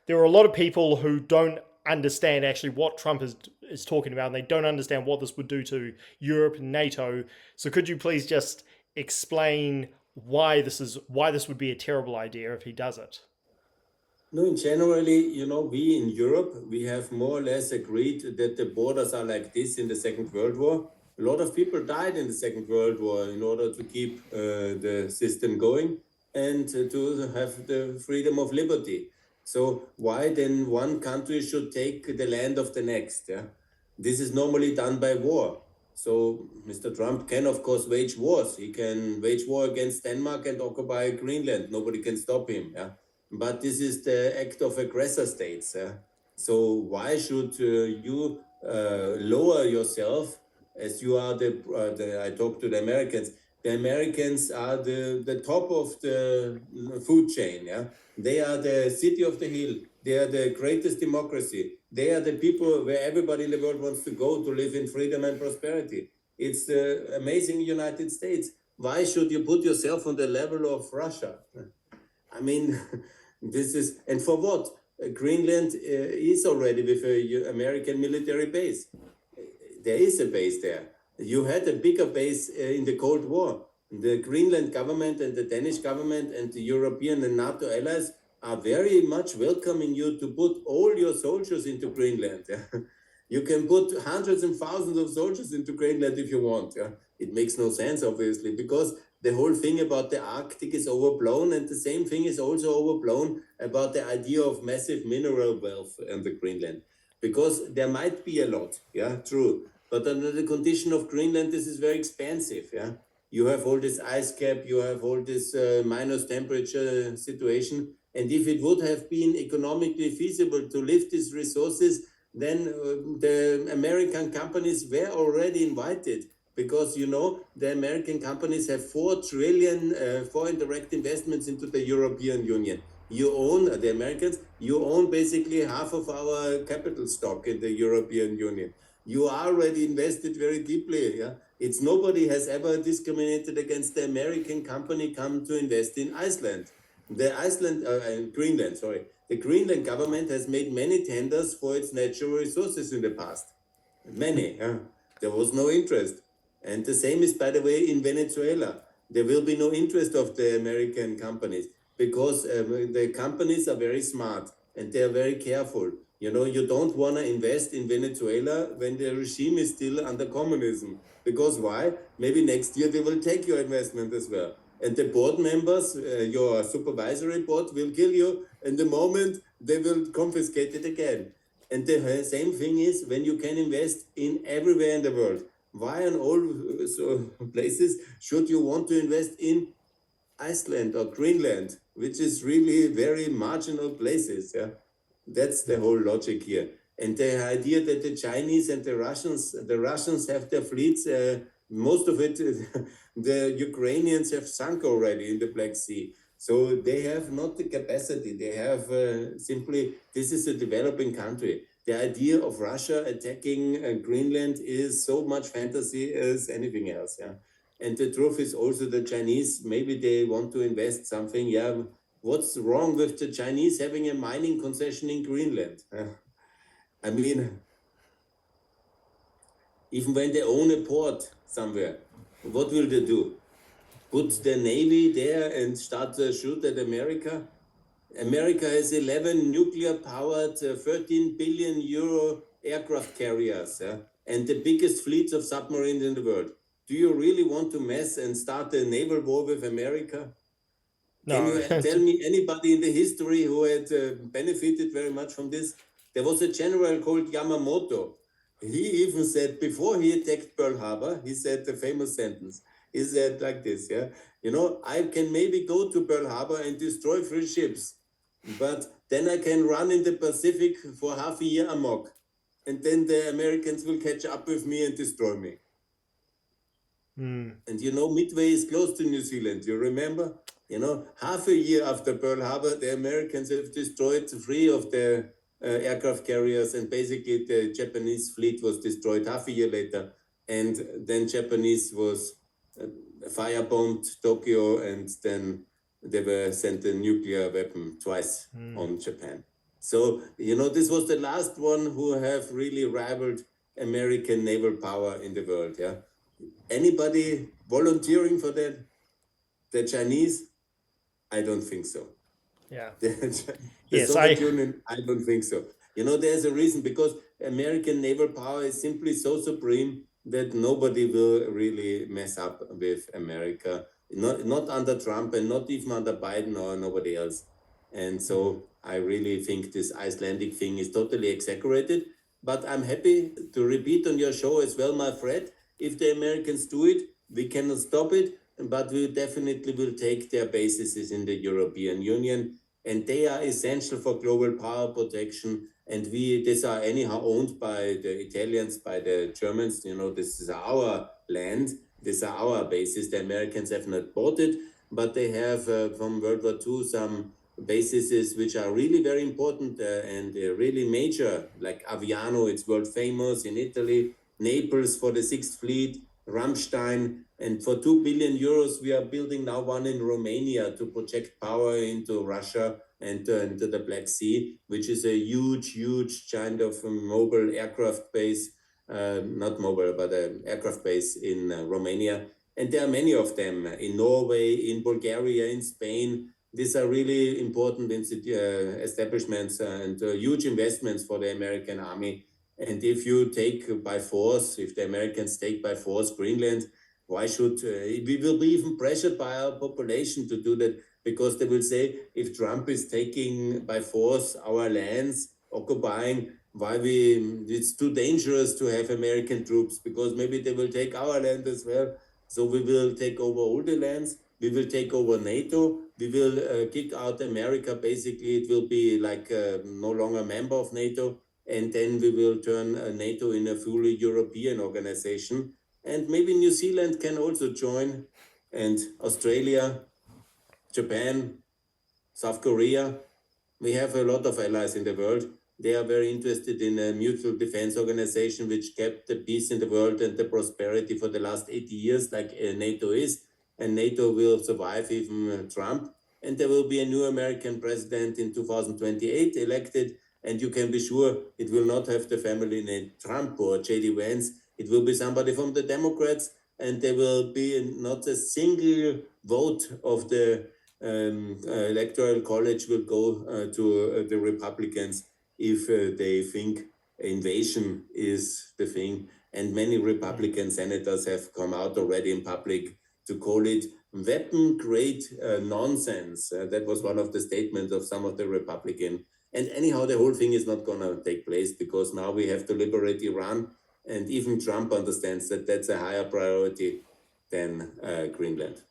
there are a lot of people who don't understand actually what Trump is talking about, and they don't understand what this would do to Europe and NATO. So could you please just explain why this would be a terrible idea if he does it? No, generally, we in Europe, we have more or less agreed that the borders are like this in the Second World War. A lot of people died in the Second World War in order to keep the system going and to have the freedom of liberty. So why then one country should take the land of the next? Yeah, this is normally done by war. So Mr. Trump can, of course, wage wars. He can wage war against Denmark and occupy Greenland. Nobody can stop him. Yeah, but this is the act of aggressor states. So why should you lower yourself as you are I talk to the Americans. The Americans are the top of the food chain. Yeah, they are the city of the hill. They are the greatest democracy. They are the people where everybody in the world wants to go to live in freedom and prosperity. It's the amazing United States. Why should you put yourself on the level of Russia? I mean, this is, and for what? Greenland is already with an American military base. There is a base there. You had a bigger base in the Cold War. The Greenland government and the Danish government and the European and NATO allies are very much welcoming you to put all your soldiers into Greenland. You can put hundreds and thousands of soldiers into Greenland if you want. It makes no sense, obviously, because the whole thing about the Arctic is overblown, and the same thing is also overblown about the idea of massive mineral wealth in the Greenland, because there might be a lot, true, but under the condition of Greenland, this is very expensive, You have all this ice cap, you have all this minus temperature situation, and if it would have been economically feasible to lift these resources, then the American companies were already invited, because the American companies have 4 trillion foreign direct investments into the European Union. You own, the Americans, you own basically half of our capital stock in the European Union. You are already invested very deeply. It's nobody has ever discriminated against the American company come to invest in Iceland. Greenland, sorry. The Greenland government has made many tenders for its natural resources in the past. Many. There was no interest. And the same is, by the way, in Venezuela. There will be no interest of the American companies, because the companies are very smart and they are very careful. You don't want to invest in Venezuela when the regime is still under communism. Because why? Maybe next year they will take your investment as well. And the board members, your supervisory board, will kill you. And the moment they will confiscate it again. And the same thing is when you can invest in everywhere in the world. Why in all places should you want to invest in Iceland or Greenland, which is really very marginal places? That's the whole logic here. And the idea that the Chinese and the Russians have their fleets, most of it, the Ukrainians have sunk already in the Black Sea. So they have not the capacity. They have simply, this is a developing country. The idea of Russia attacking Greenland is so much fantasy as anything else. And the truth is also the Chinese, maybe they want to invest something. What's wrong with the Chinese having a mining concession in Greenland? I mean, even when they own a port somewhere, what will they do? Put the Navy there and start to shoot at America? America has 11 nuclear-powered 13 billion euro aircraft carriers, and the biggest fleets of submarines in the world. Do you really want to mess and start a naval war with America? Can No. you tell me anybody in the history who had benefited very much from this? There was a general called Yamamoto. He even said, before he attacked Pearl Harbor, he said the famous sentence. He said like this, I can maybe go to Pearl Harbor and destroy 3 ships, but then I can run in the Pacific for half a year amok, and then the Americans will catch up with me and destroy me. And Midway is close to New Zealand, you remember? Half a year after Pearl Harbor, the Americans have destroyed 3 of the aircraft carriers, and basically the Japanese fleet was destroyed half a year later, and then Japanese was firebombed Tokyo, and then they were sent a nuclear weapon twice on Japan. So, this was the last one who have really rivaled American naval power in the world. Yeah. Anybody volunteering for that? The Chinese? I don't think so. Yeah. The Yes, Soviet Union? I don't think so. There's a reason, because American naval power is simply so supreme that nobody will really mess up with America. Not under Trump, and not even under Biden or nobody else. And so I really think this Icelandic thing is totally exaggerated. But I'm happy to repeat on your show as well, my friend. If the Americans do it, we cannot stop it, but we definitely will take their bases in the European Union, and they are essential for global power protection. And these are anyhow owned by the Italians, by the Germans. This is our land. These are our bases. The Americans have not bought it, but they have from World War II some bases which are really very important and really major, like Aviano, it's world famous in Italy, Naples for the 6th Fleet, Ramstein, and for 2 billion euros, we are building now one in Romania to project power into Russia and into the Black Sea, which is a huge, huge kind of mobile aircraft base, not mobile, but an aircraft base in Romania. And there are many of them in Norway, in Bulgaria, in Spain. These are really important establishments and huge investments for the American army. And if you take by force, if the Americans take by force Greenland, why should we will be even pressured by our population to do that, because they will say, if Trump is taking by force our lands, occupying, it's too dangerous to have American troops, because maybe they will take our land as well. So we will take over all the lands. We will take over NATO. We will kick out America. Basically, it will be like no longer a member of NATO. And then we will turn NATO in a fully European organization. And maybe New Zealand can also join, and Australia, Japan, South Korea. We have a lot of allies in the world. They are very interested in a mutual defense organization which kept the peace in the world and the prosperity for the last 80 years, like NATO is. And NATO will survive even Trump. And there will be a new American president in 2028 elected. And you can be sure it will not have the family named Trump or J.D. Vance. It will be somebody from the Democrats, and there will be not a single vote of the electoral college will go to the Republicans if they think invasion is the thing. And many Republican senators have come out already in public to call it weapon-grade nonsense. That was one of the statements of some of the Republicans. And anyhow, the whole thing is not going to take place, because now we have to liberate Iran. And even Trump understands that that's a higher priority than Greenland.